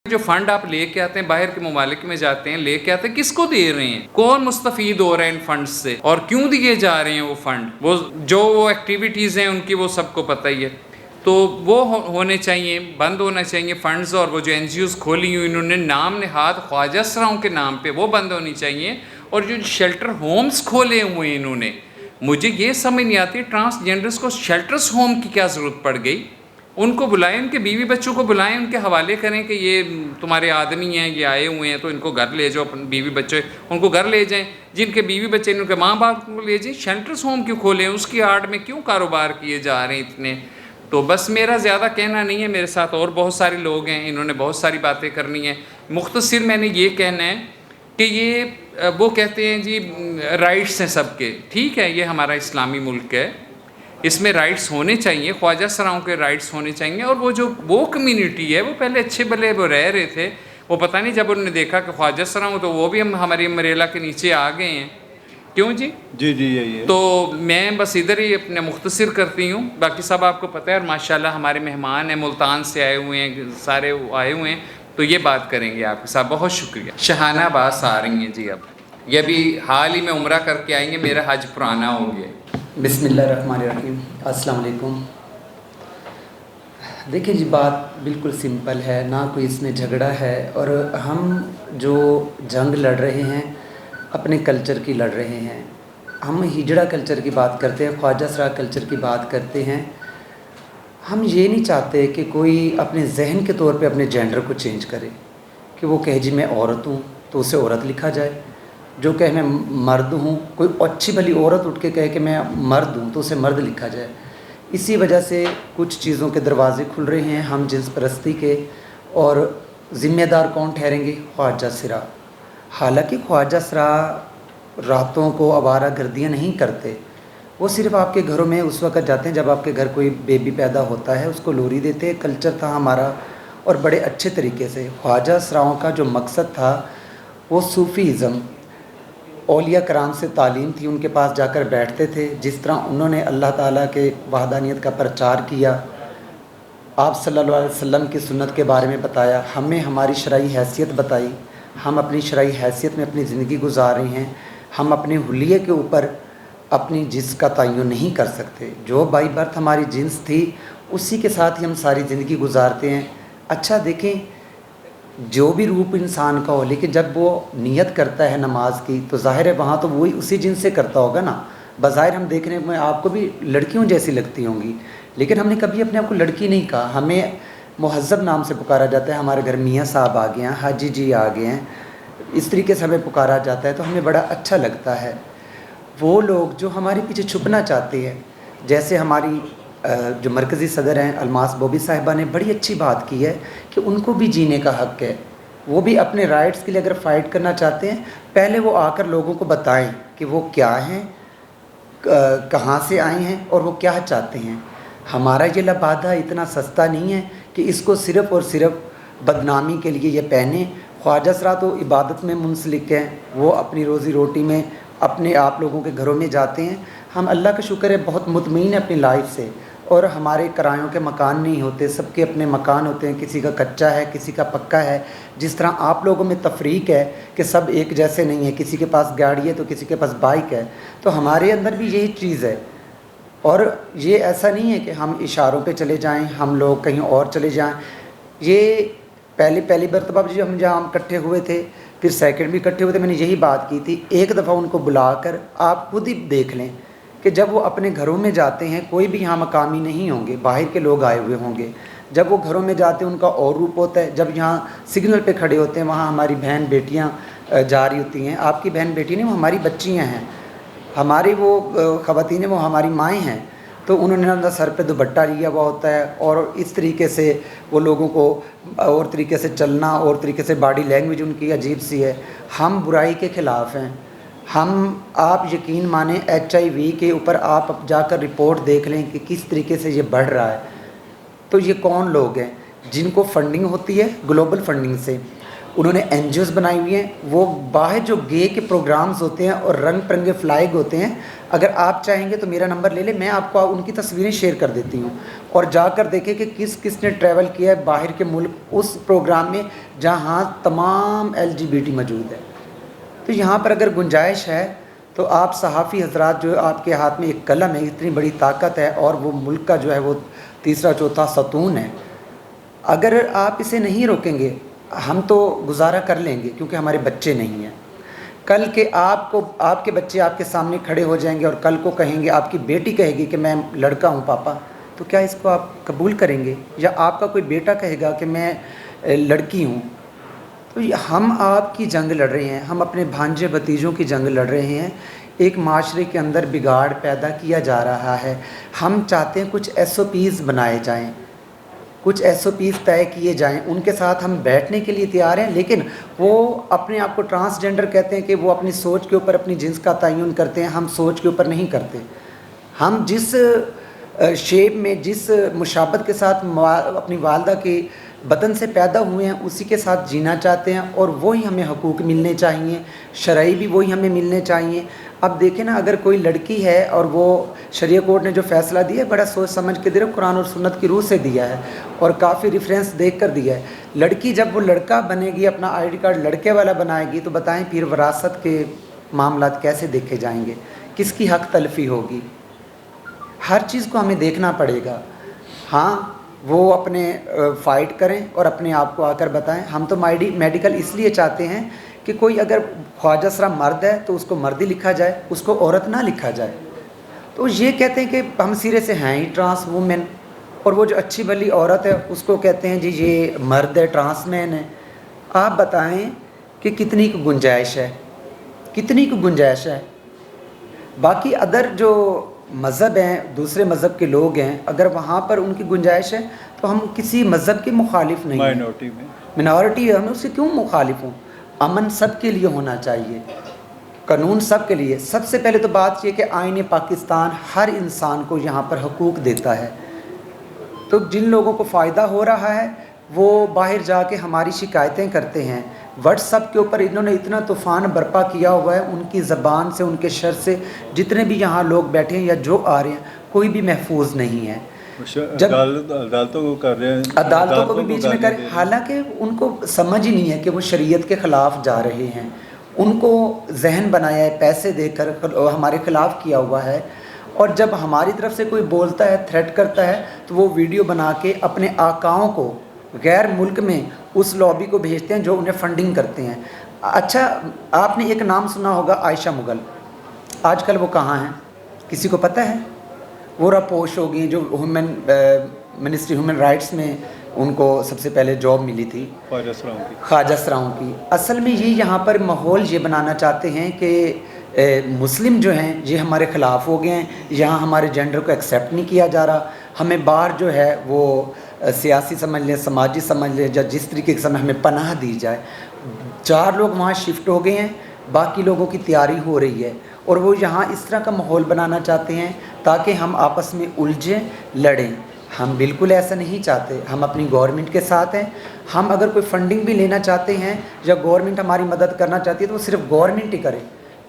جو فنڈ آپ لے کے آتے ہیں باہر کے ممالک میں جاتے ہیں لے کے آتے ہیں کس کو دے رہے ہیں, کون مستفید ہو رہا ہے ان فنڈز سے اور کیوں دیے جا رہے ہیں وہ فنڈ, وہ ایکٹیویٹیز ہیں ان کی وہ سب کو پتہ ہی ہے. تو وہ ہونے چاہیے, بند ہونا چاہیے فنڈز, اور وہ جو این جی اوز کھولی ہوئی انہوں نے نام نہاد خواجہ اسراؤں کے نام پہ, وہ بند ہونی چاہیے. اور جو شیلٹر ہومز کھولے ہوئے ہیں انہوں نے, مجھے یہ سمجھ نہیں آتی ٹرانسجینڈرز کو شیلٹرز ہوم کی کیا ضرورت پڑ گئی. ان کو بلائیں, ان کے بیوی بچوں کو بلائیں, ان کے حوالے کریں کہ یہ تمہارے آدمی ہیں, یہ آئے ہوئے ہیں تو ان کو گھر لے جاؤ, بیوی بچے ان کو گھر لے جائیں, جن کے بیوی بچے ان کے ماں باپ کو لے جائیں. شیلٹرز ہوم کیوں کھولیں, اس کی آڑ میں کیوں کاروبار کیے جا رہے ہیں اتنے. تو بس میرا زیادہ کہنا نہیں ہے, میرے ساتھ اور بہت سارے لوگ ہیں, انہوں نے بہت ساری باتیں کرنی ہیں. مختصر میں نے یہ کہنا ہے کہ یہ وہ کہتے ہیں جی رائٹس ہیں سب کے, ٹھیک ہے یہ ہمارا اسلامی ملک ہے, اس میں رائٹس ہونے چاہیے, خواجہ سراؤں کے رائٹس ہونے چاہیے. اور وہ کمیونٹی ہے وہ پہلے اچھے بھلے وہ رہ رہے تھے, وہ پتہ نہیں جب انہوں نے دیکھا کہ خواجہ سراؤں تو وہ بھی ہماری امبریلا کے نیچے آ گئے ہیں. کیوں جی؟ جی یہی ہے. تو میں بس ادھر ہی اپنے مختصر کرتی ہوں, باقی سب آپ کو پتہ ہے. اور ماشاءاللہ ہمارے مہمان ہیں, ملتان سے آئے ہوئے ہیں, سارے آئے ہوئے ہیں, تو یہ بات کریں گے آپ کے ساتھ. بہت شکریہ. شہانہ عباس آ رہی ہیں جی, اب یہ بھی حال ہی میں عمرہ کر کے آئیں گے, میرا حج پرانا ہو گیا. بسم اللہ الرحمن الرحیم. السلام علیکم. دیکھیں جی بات بالکل سمپل ہے, نہ کوئی اس میں جھگڑا ہے. اور ہم جو جنگ لڑ رہے ہیں اپنے کلچر کی لڑ رہے ہیں. ہم ہجڑا کلچر کی بات کرتے ہیں, خواجہ سرا کلچر کی بات کرتے ہیں. ہم یہ نہیں چاہتے کہ کوئی اپنے ذہن کے طور پہ اپنے جینڈر کو چینج کرے, کہ وہ کہے جی میں عورت ہوں تو اسے عورت لکھا جائے, جو کہے میں مرد ہوں, کوئی اچھی بھلی عورت اٹھ کے کہے کہ میں مرد ہوں تو اسے مرد لکھا جائے. اسی وجہ سے کچھ چیزوں کے دروازے کھل رہے ہیں ہم جنس پرستی کے, اور ذمہ دار کون ٹھہریں گے؟ خواجہ سرا. حالانکہ خواجہ سرا راتوں کو آوارہ گردیاں نہیں کرتے, وہ صرف آپ کے گھروں میں اس وقت جاتے ہیں جب آپ کے گھر کوئی بیبی پیدا ہوتا ہے, اس کو لوری دیتے ہیں. کلچر تھا ہمارا, اور بڑے اچھے طریقے سے. خواجہ سراؤں کا جو مقصد تھا وہ صوفیزم, اولیاء کرام سے تعلیم تھی, ان کے پاس جا کر بیٹھتے تھے. جس طرح انہوں نے اللہ تعالیٰ کے وحدانیت کا پرچار کیا, آپ صلی اللہ علیہ وسلم کی سنت کے بارے میں بتایا, ہمیں ہماری شرعی حیثیت بتائی. ہم اپنی شرعی حیثیت میں اپنی زندگی گزار رہے ہیں. ہم اپنے حلیے کے اوپر اپنی جنس کا تعین نہیں کر سکتے. جو بائی برتھ ہماری جنس تھی اسی کے ساتھ ہی ہم ساری زندگی گزارتے ہیں. اچھا دیکھیں, جو بھی روپ انسان کا ہو, لیکن جب وہ نیت کرتا ہے نماز کی تو ظاہر ہے وہاں تو وہی اسی جنس سے کرتا ہوگا نا. بظاہر ہم دیکھنے میں آپ کو بھی لڑکیوں جیسی لگتی ہوں گی, لیکن ہم نے کبھی اپنے آپ کو لڑکی نہیں کہا. ہمیں مہذب نام سے پکارا جاتا ہے. ہمارے گھر میاں صاحب آ گئے ہیں, حاجی جی آ گئے ہیں, اس طریقے سے ہمیں پکارا جاتا ہے, تو ہمیں بڑا اچھا لگتا ہے. وہ لوگ جو ہمارے پیچھے چھپنا چاہتے ہیں, جیسے ہماری جو مرکزی صدر ہیں الماس بوبی صاحبہ نے بڑی اچھی بات کی ہے کہ ان کو بھی جینے کا حق ہے. وہ بھی اپنے رائٹس کے لیے اگر فائٹ کرنا چاہتے ہیں, پہلے وہ آ کر لوگوں کو بتائیں کہ وہ کیا ہیں, کہاں سے آئے ہیں, اور وہ کیا چاہتے ہیں. ہمارا یہ لبادہ اتنا سستا نہیں ہے کہ اس کو صرف اور صرف بدنامی کے لیے یہ پہنیں. خواجہ سرا تو عبادت میں منسلک ہیں, وہ اپنی روزی روٹی میں اپنے آپ لوگوں کے گھروں میں جاتے ہیں. ہم اللہ کا شکر ہے بہت مطمئن ہیں اپنی لائف سے, اور ہمارے کرایوں کے مکان نہیں ہوتے, سب کے اپنے مکان ہوتے ہیں. کسی کا کچا ہے, کسی کا پکا ہے. جس طرح آپ لوگوں میں تفریق ہے کہ سب ایک جیسے نہیں ہیں, کسی کے پاس گاڑی ہے تو کسی کے پاس بائک ہے, تو ہمارے اندر بھی یہی چیز ہے. اور یہ ایسا نہیں ہے کہ ہم اشاروں پہ چلے جائیں, ہم لوگ کہیں اور چلے جائیں. یہ پہلی مرتبہ جب ہم جہاں اکٹھے ہوئے تھے, پھر سیکنڈ بھی اکٹھے ہوئے تھے, میں نے یہی بات کی تھی. ایک دفعہ ان کو بلا کر آپ خود ہی دیکھ لیں کہ جب وہ اپنے گھروں میں جاتے ہیں, کوئی بھی یہاں مقامی نہیں ہوں گے, باہر کے لوگ آئے ہوئے ہوں گے. جب وہ گھروں میں جاتے ہیں ان کا اور روپ ہوتا ہے. جب یہاں سگنل پہ کھڑے ہوتے ہیں, وہاں ہماری بہن بیٹیاں جا رہی ہوتی ہیں. آپ کی بہن بیٹی نہیں, وہ ہماری بچیاں ہیں, ہماری وہ خواتین وہ ہماری مائیں ہیں. تو انہوں نے اندر سر پہ دوپٹہ لیا ہوا ہوتا ہے, اور اس طریقے سے وہ لوگوں کو اور طریقے سے چلنا, اور طریقے سے باڈی لینگویج ان کی عجیب سی ہے. ہم برائی کے خلاف ہیں. آپ یقین مانیں HIV کے اوپر آپ جا کر رپورٹ دیکھ لیں کہ کس طریقے سے یہ بڑھ رہا ہے. تو یہ کون لوگ ہیں جن کو فنڈنگ ہوتی ہے گلوبل فنڈنگ سے, انہوں نے NGOs بنائی ہوئی ہیں. وہ باہر جو گے کے پروگرامز ہوتے ہیں اور رنگ برنگے فلیگ ہوتے ہیں, اگر آپ چاہیں گے تو میرا نمبر لے لیں, میں آپ کو ان کی تصویریں شیئر کر دیتی ہوں, اور جا کر دیکھیں کہ کس کس نے ٹریول کیا ہے باہر کے ملک اس پروگرام میں جہاں تمام LGBT موجود ہے. تو یہاں پر اگر گنجائش ہے تو آپ صحافی حضرات جو آپ کے ہاتھ میں ایک قلم ہے, اتنی بڑی طاقت ہے, اور وہ ملک کا جو ہے وہ تیسرا چوتھا ستون ہے, اگر آپ اسے نہیں روکیں گے ہم تو گزارا کر لیں گے کیونکہ ہمارے بچے نہیں ہیں. کل کے آپ کے بچے آپ کے سامنے کھڑے ہو جائیں گے اور کل کو کہیں گے, آپ کی بیٹی کہے گی کہ میں لڑکا ہوں پاپا, تو کیا اس کو آپ قبول کریں گے؟ یا آپ کا کوئی بیٹا کہے گا کہ میں لڑکی ہوں. تو ہم آپ کی جنگ لڑ رہے ہیں, ہم اپنے بھانجے بھتیجوں کی جنگ لڑ رہے ہیں. ایک معاشرے کے اندر بگاڑ پیدا کیا جا رہا ہے. ہم چاہتے ہیں کچھ SOPs بنائے جائیں, کچھ SOPs طے کیے جائیں, ان کے ساتھ ہم بیٹھنے کے لیے تیار ہیں. لیکن وہ اپنے آپ کو ٹرانسجینڈر کہتے ہیں کہ وہ اپنی سوچ کے اوپر اپنی جنس کا تعین کرتے ہیں, ہم سوچ کے اوپر نہیں کرتے. ہم جس شیپ میں جس مشابہت کے ساتھ اپنی والدہ کے بدن سے پیدا ہوئے ہیں اسی کے ساتھ جینا چاہتے ہیں, اور وہی ہمیں حقوق ملنے چاہیے, شرعی بھی وہی ہمیں ملنے چاہیے. اب دیکھیں نا, اگر کوئی لڑکی ہے اور وہ شریعہ کورٹ نے جو فیصلہ دیا ہے بڑا سوچ سمجھ کے دیا, قرآن اور سنت کی روح سے دیا ہے اور کافی ریفرنس دیکھ کر دیا ہے. لڑکی جب وہ لڑکا بنے گی, اپنا ID کارڈ لڑکے والا بنائے گی, تو بتائیں پھر وراثت کے معاملات کیسے دیکھے جائیں گے, کس کی حق تلفی ہوگی؟ ہر چیز کو ہمیں دیکھنا پڑے گا. ہاں وہ اپنے فائٹ کریں اور اپنے آپ کو آ کر بتائیں. ہم تو میڈیکل اس لیے چاہتے ہیں کہ کوئی اگر خواجہ سرا مرد ہے تو اس کو مرد ہی لکھا جائے, اس کو عورت نہ لکھا جائے. تو یہ کہتے ہیں کہ ہم سرے سے ہیں ہی ٹرانس وومن, اور وہ جو اچھی بھلی عورت ہے اس کو کہتے ہیں جی یہ مرد ہے, ٹرانس مین ہے. آپ بتائیں کہ کتنی کی گنجائش ہے, کتنی کی گنجائش ہے. باقی ادر جو مذہب ہیں, دوسرے مذہب کے لوگ ہیں, اگر وہاں پر ان کی گنجائش ہے تو ہم کسی مذہب کے مخالف نہیں ہیں. مینورٹی ہے, ہم اس سے کیوں مخالف ہوں؟ امن سب کے لیے ہونا چاہیے, قانون سب کے لیے. سب سے پہلے تو بات یہ کہ آئین پاکستان ہر انسان کو یہاں پر حقوق دیتا ہے. تو جن لوگوں کو فائدہ ہو رہا ہے وہ باہر جا کے ہماری شکایتیں کرتے ہیں. واٹس ایپ کے اوپر انہوں نے اتنا طوفان برپا کیا ہوا ہے, ان کی زبان سے, ان کے شر سے جتنے بھی یہاں لوگ بیٹھے ہیں یا جو آ رہے ہیں کوئی بھی محفوظ نہیں ہے. جب عدالتوں کو کر رہے ہیں, عدالتوں کو بھی بیچ میں کریں, حالانکہ ان کو سمجھ ہی نہیں ہے کہ وہ شریعت کے خلاف جا رہے ہیں. ان کو ذہن بنایا ہے پیسے دے کر, ہمارے خلاف کیا ہوا ہے. اور جب ہماری طرف سے کوئی بولتا ہے, تھریٹ کرتا ہے, تو وہ ویڈیو بنا کے اپنے آقاؤں کو غیر ملک میں اس لابی کو بھیجتے ہیں جو انہیں فنڈنگ کرتے ہیں. اچھا, آپ نے ایک نام سنا ہوگا عائشہ مغل, آج کل وہ کہاں ہیں کسی کو پتہ ہے؟ وہ رپوش ہو گئی جو منسٹری ہیومن رائٹس میں ان کو سب سے پہلے جاب ملی تھی, خواجہ سراؤں کی. اصل میں یہ یہاں پر ماحول یہ بنانا چاہتے ہیں کہ مسلم جو ہیں یہ ہمارے خلاف ہو گئے ہیں, یہاں ہمارے جینڈر کو ایکسیپٹ نہیں کیا جا رہا, ہمیں باہر جو ہے وہ سیاسی سمجھ لیں, سماجی سمجھ لیں, یا جس طریقے سے ہمیں پناہ دی جائے. 4 لوگ وہاں شفٹ ہو گئے ہیں, باقی لوگوں کی تیاری ہو رہی ہے, اور وہ یہاں اس طرح کا ماحول بنانا چاہتے ہیں تاکہ ہم آپس میں الجھیں, لڑیں. ہم بالکل ایسا نہیں چاہتے, ہم اپنی گورنمنٹ کے ساتھ ہیں. ہم اگر کوئی فنڈنگ بھی لینا چاہتے ہیں یا گورنمنٹ ہماری مدد کرنا چاہتی ہے تو وہ صرف گورنمنٹ ہی کرے,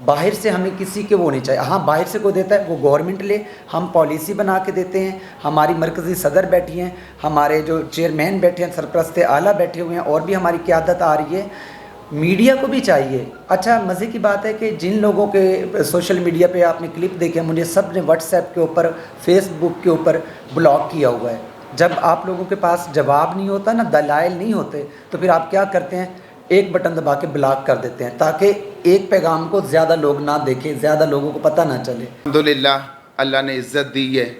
باہر سے ہمیں کسی کے وہ نہیں چاہیے. ہاں باہر سے کوئی دیتا ہے وہ گورنمنٹ لے, ہم پالیسی بنا کے دیتے ہیں. ہماری مرکزی صدر بیٹھی ہیں, ہمارے جو چیئرمین بیٹھے ہیں, سرپرست اعلیٰ بیٹھے ہوئے ہیں, اور بھی ہماری قیادت آ رہی ہے. میڈیا کو بھی چاہیے. اچھا مزے کی بات ہے کہ جن لوگوں کے سوشل میڈیا پہ آپ نے کلپ دیکھے, مجھے سب نے واٹس ایپ کے اوپر, فیس بک کے اوپر بلاک کیا ہوا ہے. جب آپ لوگوں کے پاس جواب نہیں ہوتا نا, دلائل نہیں ہوتے, تو پھر آپ کیا کرتے ہیں, ایک بٹن دبا کے بلاک کر دیتے ہیں تاکہ ایک پیغام کو زیادہ لوگ نہ دیکھیں, زیادہ لوگوں کو پتہ نہ چلے. الحمدللہ اللہ نے عزت دی ہے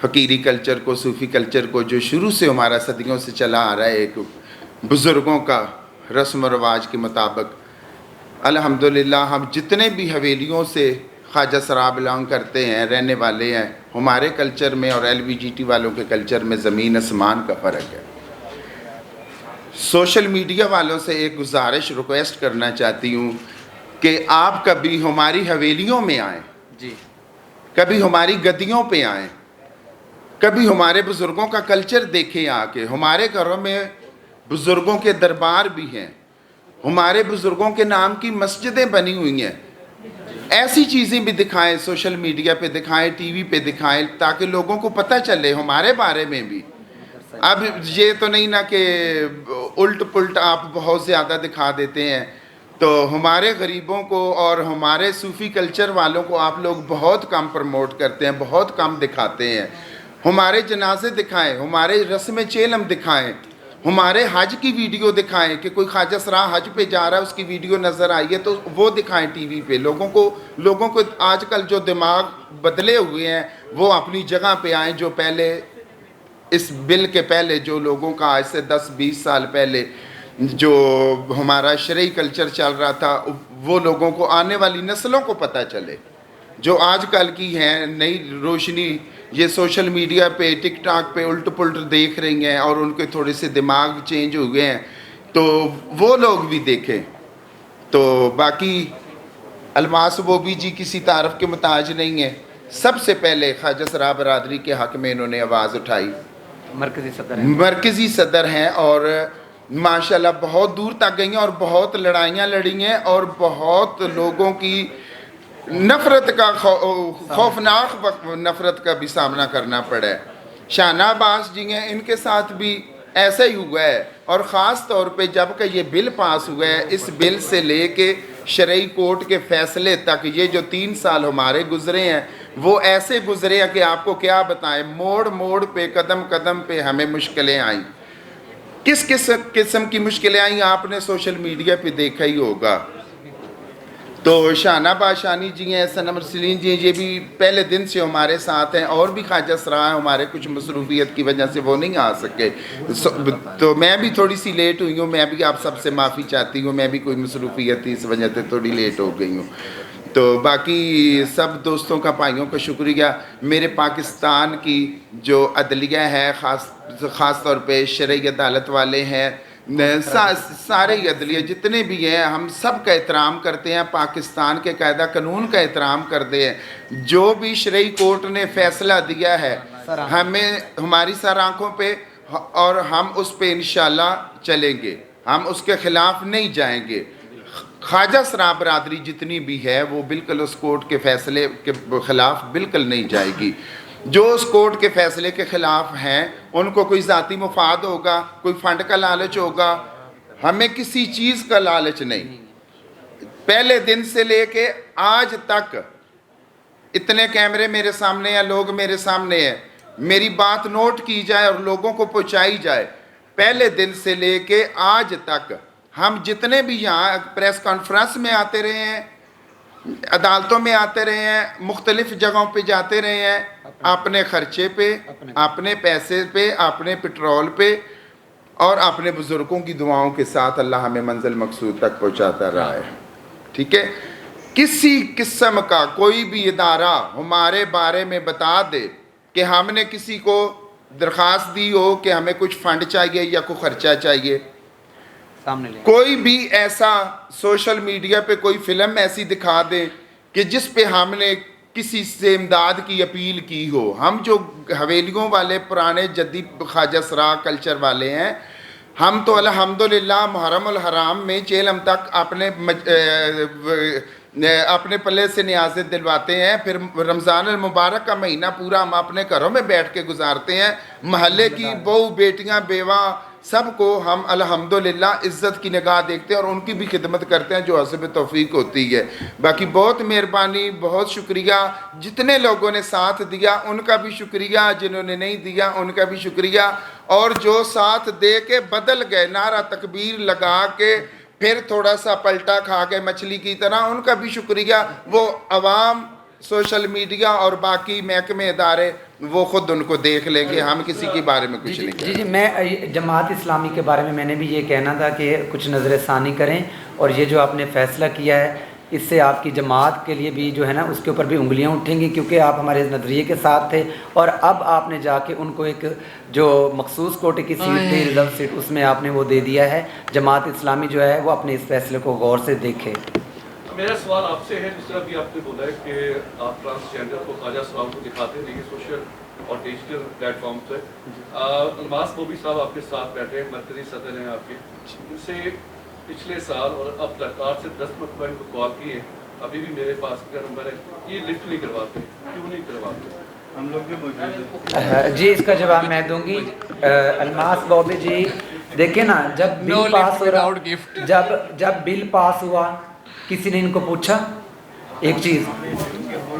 فقیری کلچر کو, صوفی کلچر کو, جو شروع سے ہمارا صدیوں سے چلا آ رہا ہے ایک بزرگوں کا رسم و رواج کے مطابق. الحمدللہ ہم جتنے بھی حویلیوں سے خواجہ سرا بلانگ کرتے ہیں, رہنے والے ہیں, ہمارے کلچر میں اور LGBT والوں کے کلچر میں زمین آسمان کا فرق ہے. سوشل میڈیا والوں سے ایک گزارش ریکویسٹ کرنا چاہتی ہوں کہ آپ کبھی ہماری حویلیوں میں آئیں, جی, کبھی ہماری گدیوں پہ آئیں, کبھی ہمارے بزرگوں کا کلچر دیکھیں آ کے. ہمارے گھروں میں बुज़ुर्गों के दरबार भी हैं, हमारे बुज़ुर्गों के नाम की मस्जिदें बनी हुई हैं। ऐसी चीज़ें भी दिखाएं, सोशल मीडिया पे दिखाएं, टीवी पे दिखाएं, ताकि लोगों को पता चले हमारे बारे में भी। अब ये तो नहीं ना कि उल्ट पुल्ट आप बहुत ज़्यादा दिखा देते हैं, तो हमारे गरीबों को और हमारे सूफ़ी कल्चर वालों को आप लोग बहुत कम प्रमोट करते हैं, बहुत कम दिखाते हैं। हमारे जनाजे दिखाएं, हमारे रस्म चेलम दिखाएं, हमारे हज की वीडियो दिखाएं कि कोई ख्वाजा सरा हज पे जा रहा है, उसकी वीडियो नज़र आई है तो वो दिखाएं टीवी पे। लोगों को आजकल जो दिमाग बदले हुए हैं वो अपनी जगह पे आएँ। जो पहले इस बिल के पहले जो लोगों का आज से 10-20 साल पहले जो हमारा शरई कल्चर चल रहा था, वो लोगों को, आने वाली नस्लों को पता चले। जो आजकल की हैं नई रोशनी, ये सोशल मीडिया पे टिकटॉक पे उल्ट पुल्ट देख रही हैं और उनके थोड़े से दिमाग चेंज हो गए हैं, तो वो लोग भी देखें। तो बाकी अलमास बोबी जी किसी तारफ़ के मुताज नहीं है। सबसे पहले ख्वाजा सरा बरादरी के हक़ में इन्होंने आवाज़ उठाई, मरकज़ी सदर हैं और माशाल्लाह बहुत दूर तक गई हैं और बहुत लड़ाइयाँ लड़ी हैं और बहुत लोगों की नफ़रत का खौफनाक नफ़रत का भी सामना करना पड़ा है। शाहना अब्बास जी हैं, इनके साथ भी ऐसा ही हुआ है। और ख़ास तौर पे जब कि ये बिल पास हुआ है, इस बिल से लेके शरई कोर्ट के फ़ैसले तक ये जो 3 साल हमारे गुज़रे हैं वो ऐसे गुज़रे हैं कि आपको क्या बताएं। मोड़ मोड़ पे, कदम कदम पे हमें मुश्किलें आई। किस किस किस्म की मुश्किलें आई आपने सोशल मीडिया पे देखा ही होगा। तो शाहना बादशानी जी हैं, सनम रसलीन जी हैं, ये भी पहले दिन से हमारे साथ हैं। और भी ख्वाजा सरा हैं, हमारे कुछ मसरूफियत की वजह से वो नहीं आ सके, तो मैं भी थोड़ी सी लेट हुई हूँ। मैं भी आप सबसे माफ़ी चाहती हूँ, मैं भी कोई मसरूफियत थी, इस वजह से थोड़ी लेट हो गई हूँ। तो बाकी सब दोस्तों का, भाइयों का शुक्रिया। मेरे पाकिस्तान की जो अदलिया है, ख़ास तौर पे शरई अदालत वाले हैं, सारे अदलिया जितने भी हैं, हम सब का एहतराम करते हैं, पाकिस्तान के कायदा कानून का एहतराम करते हैं। जो भी शरई कोर्ट ने फ़ैसला दिया है हमें हमारी सर आँखों पे, और हम उस पे इंशाल्लाह चलेंगे, हम उसके ख़िलाफ़ नहीं जाएंगे। ख्वाजा सरा बरादरी जितनी भी है वो बिल्कुल उस कोर्ट के फ़ैसले के ख़िलाफ़ बिल्कुल नहीं जाएगी। जो उस कोर्ट के फ़ैसले के ख़िलाफ़ हैं उनको कोई ज़ाती मुफाद होगा, कोई फ़ंड का लालच होगा, हमें किसी चीज़ का लालच नहीं। पहले दिन से लेके आज तक इतने कैमरे मेरे सामने हैं, लोग मेरे सामने हैं, मेरी बात नोट की जाए और लोगों को पहुँचाई जाए। पहले दिन से लेके आज तक हम जितने भी यहाँ प्रेस कॉन्फ्रेंस में आते रहे हैं, अदालतों में आते रहे हैं, मुख्तलिफ़ जगहों पे जाते रहे हैं, अपने ख़र्चे पे, अपने पैसे पे, अपने पेट्रोल पे और अपने बुज़ुर्गों की दुआओं के साथ अल्लाह हमें मंजिल मकसूद तक पहुँचाता रहा है। ठीक है, किसी किस्म का कोई भी इदारा हमारे बारे में बता दे कि हमने किसी को दरख्वास्त दी हो कि हमें कुछ फ़ंड चाहिए या कोई ख़र्चा चाहिए, सामने ले। कोई भी ऐसा सोशल मीडिया पे कोई फ़िल्म ऐसी दिखा दे कि जिस पे हमने किसी से इमदाद की अपील की हो। हम जो हवेलियों वाले पुराने जद्दी ख्वाजा सरा कल्चर वाले हैं, हम तो अल्हम्दुलिल्लाह मुहर्रम अल हराम में चेलम तक अपने पल्ले से न्याज़ें दिलवाते हैं। फिर रमज़ान अल मुबारक का महीना पूरा हम अपने घरों में बैठ के गुजारते हैं। महल्ले की बहू, बेटियां, बेवा सबको हम अल्हम्दुलिल्लाह इज़्ज़त की निगाह देखते हैं और उनकी भी खिदमत करते हैं जो हस्ब तौफीक होती है। बाकी बहुत मेहरबानी, बहुत शुक्रिया। जितने लोगों ने साथ दिया उनका भी शुक्रिया, जिन्होंने नहीं दिया उनका भी शुक्रिया, और जो साथ दे के बदल गए, नारा तकबीर लगा के फिर थोड़ा सा पलटा खा के मछली की तरह, उनका भी शुक्रिया। वो अवाम, सोशल मीडिया और बाकी महकमे इदारे वो ख़ुद उनको देख लेंगे, हम किसी के बारे में कुछ नहीं करेंगे। जी, मैं जमात इस्लामी के बारे में मैंने भी ये कहना था कि कुछ नज़र षानी करें, और ये जो आपने फ़ैसला किया है इससे आपकी जमात के लिए भी जो है ना उसके ऊपर भी उंगलियां उठेंगी, क्योंकि आप हमारे नज़रिए के साथ थे और अब आपने जाके उनको एक जो मखसूस कोटे की सीट थी, रिजर्व सीट, उसमें आपने वो दे दिया है। जमात इस्लामी जो है वो अपने इस फैसले को गौर से देखे। मेरा सवाल आपसे है, जिस तरह भी आपने बोला है कि आप ट्रांसजेंडर को ख्वाजा सराओं को दिखाते रहिए सोशल اور डिजिटल प्लेटफॉर्म पे अल्मास बोबी साहब आपके साथ बैठे हैं, मरकजी सदर हैं आपके। इनसे पिछले साल और अब तक 8 से 10 मरतबा इनको कॉल की है, अभी भी मेरे पास का नंबर है, ये लिफ्ट नहीं करवाते, क्यों नहीं करवाते? हम लोग भी मौजूद हैं। जी इसका जवाब मैं दूंगी। अल्मास बॉबी जी देखिए ना, जब No बिल पास lift हो रहा, without gift. जब बिल पास हुआ किसी ने इनको पूछा एक चीज?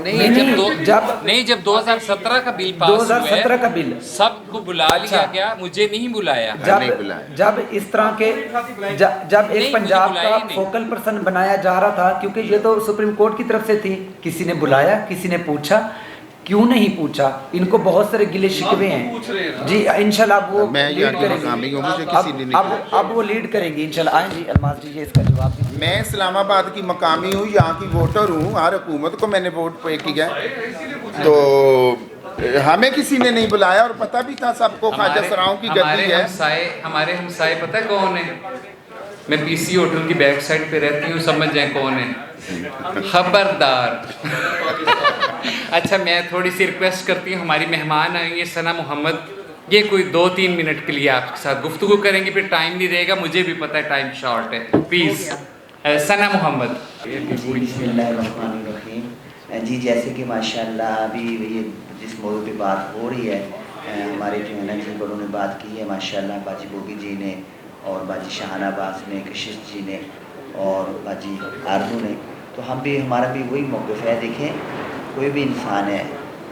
नहीं, जब 2017 का बिल पास 2017 का बिल सबको बुला लिया गया, मुझे नहीं बुलाया। नहीं बुलाया। जब इस तरह के जब नहीं, एक पंजाब मुझे का बुलाया नहीं। फोकल पर्सन बनाया जा रहा था, क्योंकि ये तो सुप्रीम कोर्ट की तरफ से थी, किसी ने बुलाया, किसी ने पूछा, क्यों नहीं पूछा? इनको बहुत सारे गिले शिकवे पूछ रहे हैं हैं ना। जी, इंशाल्लाह वो मैं लीड यहाँ की करेंगी। मकामी हूँ, मुझे किसी ने नहीं अब वो लीड करेंगी इंशाल्लाह। आए जी अल्मास जी, ये इसका जवाब दीजिए। मैं इस्लामाबाद की मकामी हूँ, यहाँ की वोटर हूँ, हर हुकूमत को मैंने वोट पे किया है, तो हमें किसी ने नहीं बुलाया और पता भी था सबको ख्वाजा सराओं की गद्दी है। हमारे हमसाए पता है कौन है? मैं पीसी होटल की बैक साइड पे रहती हूँ, समझ जाए कौन है। खबरदार। अच्छा, मैं थोड़ी सी रिक्वेस्ट करती हूँ, हमारी मेहमान आई है सना मोहम्मद, ये कोई 2-3 मिनट के लिए आपके साथ गुफ्तगू करेंगे, फिर टाइम नहीं रहेगा, मुझे भी पता है टाइम शॉर्ट है। प्लीज़ सना मोहम्मद। बिस्मिल्लाहिर्रहमानिर्रहीम। जी जैसे कि माशाल्लाह अभी ये जिस मौजू पे बात हो रही है, हमारे जो है ना जिन बड़ों ने बात की है माशाल्लाह, बाजी बोगी जी ने और बाजी शहानाबाज ने, कशिश जी ने और बाजी आरजू ने, तो हम भी हमारा भी वही मौक़िफ़ है। देखें, कोई भी इंसान है,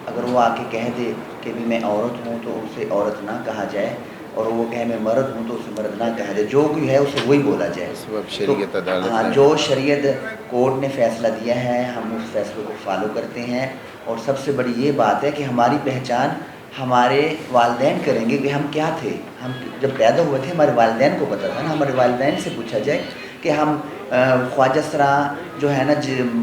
अगर वो आके कह दे कि भी मैं औरत हूँ तो उसे औरत ना कहा जाए, और वो कहे मैं मर्द हूँ तो उसे मर्द ना कहा जाए, जो भी है उसे वही बोला जाए। शरीयत अदालत हाँ, है। जो शरीयत कोर्ट ने फ़ैसला दिया है हम उस फैसले को फॉलो करते हैं। और सबसे बड़ी ये बात है कि हमारी पहचान हमारे वालिदैन करेंगे कि हम क्या थे। हम जब पैदा हुए थे हमारे वालिदैन को पता था ना, हमारे वालिदैन से पूछा जाए कि हम ख्वाजा सरा जो है ना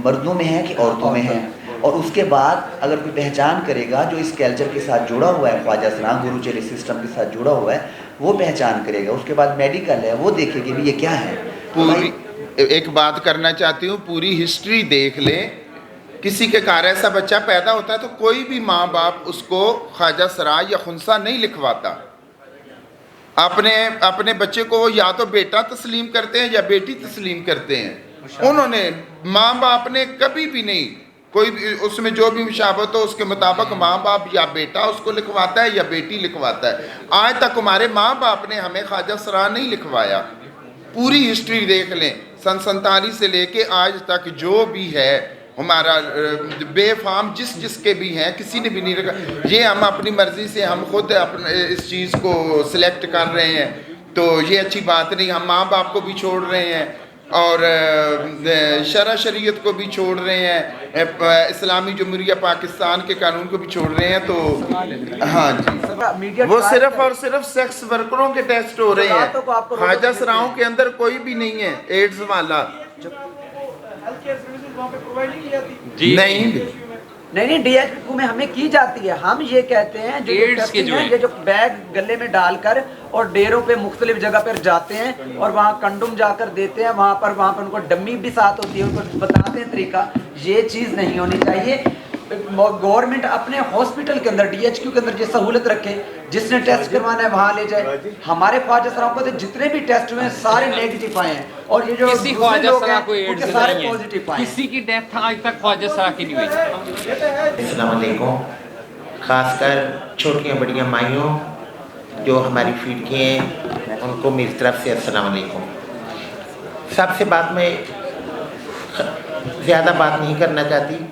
मर्दों में है कि औरतों में है, और उसके बाद अगर कोई पहचान करेगा जो इस कल्चर के साथ जुड़ा हुआ है, ख्वाजा सरा गुरुचरी सिस्टम के साथ जुड़ा हुआ है, वो पहचान करेगा। उसके बाद मेडिकल है, वो देखेगी भी ये क्या है। पूरी एक बात करना चाहती हूँ, पूरी हिस्ट्री देख लें, किसी के घर ऐसा बच्चा पैदा होता है तो कोई भी माँ बाप उसको ख्वाजा सरा या खुनसा नहीं लिखवाता। अपने बच्चे को या तो बेटा तस्लीम करते हैं या बेटी तस्लीम करते हैं। उन्होंने माँ बाप ने कभी भी नहीं, कोई भी उसमें जो भी मुशाबत हो उसके मुताबिक माँ बाप या बेटा उसको लिखवाता है या बेटी लिखवाता है। आज तक हमारे माँ बाप ने हमें ख्वाजा सरा नहीं लिखवाया। पूरी हिस्ट्री देख लें, सन 47 से लेके आज तक जो भी है हमारा बेफाम जिसके भी हैं, किसी ने भी नहीं रखा। ये हम अपनी मर्ज़ी से हम खुद अपने इस चीज़ को सिलेक्ट कर रहे हैं, तो ये अच्छी बात नहीं। हम माँ बाप को भी छोड़ रहे हैं और शरअ शरीयत को भी छोड़ रहे हैं, इस्लामी जमहूरिया पाकिस्तान के कानून को भी छोड़ रहे हैं। तो हाँ जी, वो सिर्फ और सिर्फ सेक्स वर्करों के टेस्ट हो रहे हैं। ख्वाजा सराओं के अंदर कोई भी नहीं है एड्स वाला। नहीं डीएचपी में हमें की जाती है। हम ये कहते हैं जो ये जो बैग गले में डालकर और डेरों पे मुख्तलिफ जगह पर जाते हैं और वहाँ कंडोम जाकर देते हैं, वहाँ पर उनको डम्मी भी साथ होती है, उनको बताते हैं तरीका। ये चीज़ नहीं होनी चाहिए। गवर्नमेंट अपने हॉस्पिटल के अंदर डीएचक्यू के अंदर ये सहूलत रखे, जिसने टेस्ट करवाना है वहाँ ले जाए। हमारे ख्वाजा सराओं को जितने भी टेस्ट हुए हैं सारे नेगेटिव आए हैं, और ये जो किसी ख्वाजा सरा को एड्स सारे नहीं है, पॉजिटिव आए। किसी की डेथ आज तक ख्वाजा सरा की नहीं हुई। अस्सलाम वालेकुम। ख़ासकर छोटियाँ बड़ियाँ माइयों जो हमारी फीड की हैं उनको मेरी तरफ से अस्सलाम वालेकुम। सबसे बात में ज़्यादा बात नहीं करना चाहती,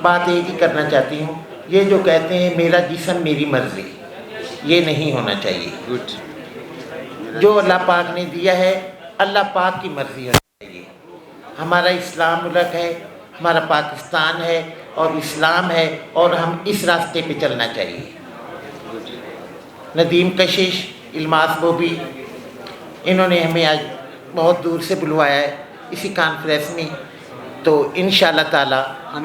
बात एक ही करना चाहती हूँ। ये जो कहते हैं मेरा जिस्म मेरी मर्ज़ी, ये नहीं होना चाहिए। गुड। जो अल्लाह पाक ने दिया है अल्लाह पाक की मर्ज़ी होनी चाहिए। हमारा इस्लाम मुल्क है, हमारा पाकिस्तान है और इस्लाम है, और हम इस रास्ते पे चलना चाहिए। नदीम कशिश, इल्मास बोबी, इन्होंने हमें आज बहुत दूर से बुलवाया है इसी कॉन्फ्रेंस में, तो इंशाअल्लाह ताला हम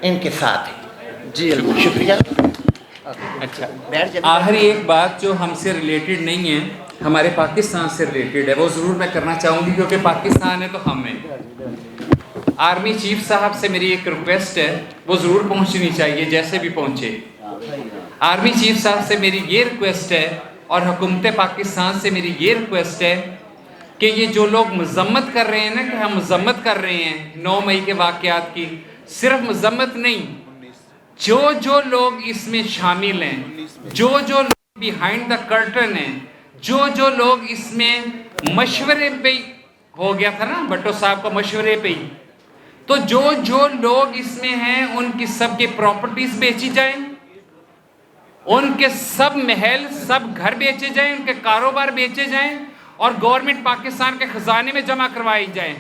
इनके साथ हैं। जी शुक्रिया। अच्छा, आखिरी एक बात जो हमसे रिलेटेड नहीं है, हमारे पाकिस्तान से रिलेटेड है, वो ज़रूर मैं करना चाहूँगी क्योंकि पाकिस्तान है तो हम हैं। आर्मी चीफ साहब से मेरी एक रिक्वेस्ट है, वो ज़रूर पहुँचनी चाहिए जैसे भी पहुँचे। आर्मी चीफ साहब से मेरी ये रिक्वेस्ट है और हुकूमत पाकिस्तान से मेरी ये रिक्वेस्ट है कि ये जो लोग मजम्मत कर रहे हैं ना कि हम मजम्मत कर रहे हैं 9 मई के वाक़यात की, सिर्फ मजम्मत नहीं, जो लोग इसमें शामिल हैं, जो लोग बिहाइंड द कर्टन हैं, जो लोग इसमें मशवरे पे हो गया था ना भट्टो साहब का मशवरे पे ही, तो जो लोग इसमें हैं उनकी सबकी प्रॉपर्टीज बेची जाएं, उनके सब महल सब घर बेचे जाएं, उनके कारोबार बेचे जाएं और गवर्नमेंट पाकिस्तान के खजाने में जमा करवाई जाएं।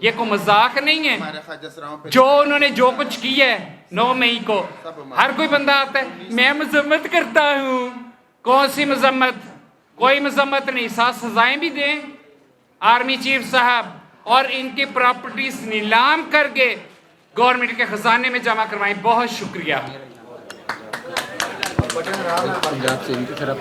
ये कोई मजाक नहीं है। जो उन्होंने जो कुछ किया है 9 मई को, हर कोई बंदा आता है मैं मजम्मत करता हूँ। कौन सी मजम्मत? कोई मजम्मत नहीं। साथ सजाएं भी दें आर्मी चीफ साहब और इनकी प्रॉपर्टीज नीलाम करके गवर्नमेंट के खजाने में जमा करवाएं। बहुत शुक्रिया। पंजाब से इनकी तरफ